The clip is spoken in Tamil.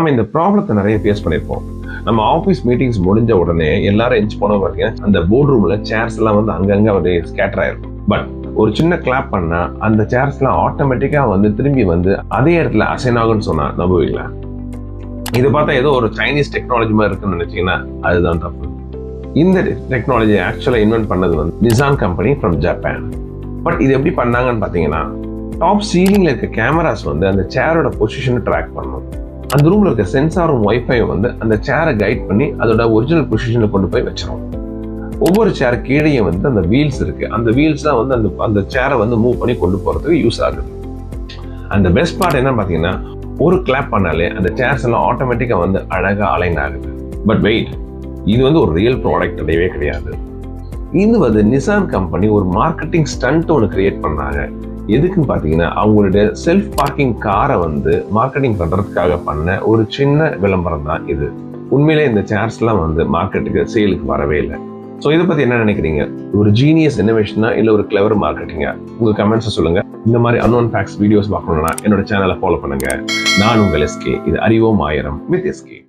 நாம இந்த ப்ராப்ளத்தை நிறைய ஃபேஸ் பண்ணியிருப்போம். நம்ம ஆஃபீஸ் மீட்டிங்ஸ் முடிஞ்ச உடனே எல்லாரும் எஞ்சி போன பார்த்தீங்கன்னா அந்த போர்ட் ரூம்ல சேர்ஸ் எல்லாம் வந்து அங்கங்க அப்படியே ஸ்கேட்டர் ஆயிருக்கும். பட் ஒரு சின்ன கிளாப் பண்ணா அந்த சேர்ஸ் எல்லாம் ஆட்டோமேட்டிக்கா வந்து திரும்பி வந்து அதே இடத்துல அசைன் ஆகும்னு சொன்னா நம்புவீங்களா? இது பார்த்தா ஏதோ ஒரு சைனீஸ் டெக்னாலஜி மாதிரி இருக்குன்னு நினைச்சீங்கன்னா அதுதான் தப்பு. இந்த டெக்னாலஜி ஆக்சுவலா இன்வென்ட் பண்ணது வந்து Nissan company from Japan. But இது எப்படி பண்ணாங்கன்னு பார்த்தீங்கன்னா, டாப் சீலிங்ல இருக்க கேமராஸ் வந்து அந்த சேரோட பொசிஷனை ட்ராக் பண்ணும். அந்த ரூம்ல இருக்க சென்சாரும் வைஃபையும் வந்து அந்த சேரை கைட் பண்ணி அதோட ஒரிஜினல் பொசிஷன்ல கொண்டு போய் வச்சிரும். ஒவ்வொரு சேர் கீழேயும் வந்து அந்த வீல்ஸ் இருக்கு. அந்த வீல்ஸ் தான் வந்து அந்த சேரை வந்து மூவ் பண்ணி கொண்டு போறதுக்கு யூஸ் ஆகுது. அந்த பெஸ்ட் பார்ட் என்ன பார்த்தீங்கன்னா, ஒரு கிளாப் பண்ணாலே அந்த சேர்ஸ் எல்லாம் ஆட்டோமேட்டிக்கா வந்து அழகா அலைன் ஆகுது. பட் வெயிட், இது வந்து ஒரு ரியல் ப்ராடக்ட் கிடையவே கிடையாது. இது வந்து நிசான் கம்பெனி ஒரு மார்க்கெட்டிங் ஸ்டண்ட் ஒன்று கிரியேட் பண்ணாங்க. எதுக்குன்னு பார்த்தீங்கன்னா, அவங்களுடைய செல்ஃப் பார்க்கிங் காரை வந்து மார்க்கெட்டிங் பண்றதுக்காக பண்ண ஒரு சின்ன விளம்பரம் தான் இது. உண்மையிலே இந்த சேர்ஸ்லாம் வந்து மார்க்கெட்டுக்கு சேலுக்கு வரவே இல்லை. ஸோ இதை பத்தி என்ன நினைக்கிறீங்க? ஒரு ஜீனியஸ் இன்னோவேஷனா இல்லை ஒரு கிளவர் மார்க்கெட்டிங்கா? உங்க கமெண்ட்ஸை சொல்லுங்க. இந்த மாதிரி அன்னோன் ஃபேக்ட்ஸ் வீடியோஸ் பார்க்கணும்னா என்னோட சேனலை ஃபாலோ பண்ணுங்க. நான் உங்கள் எஸ்கே. இது அறிவோம் 1000 வித் எஸ்கே.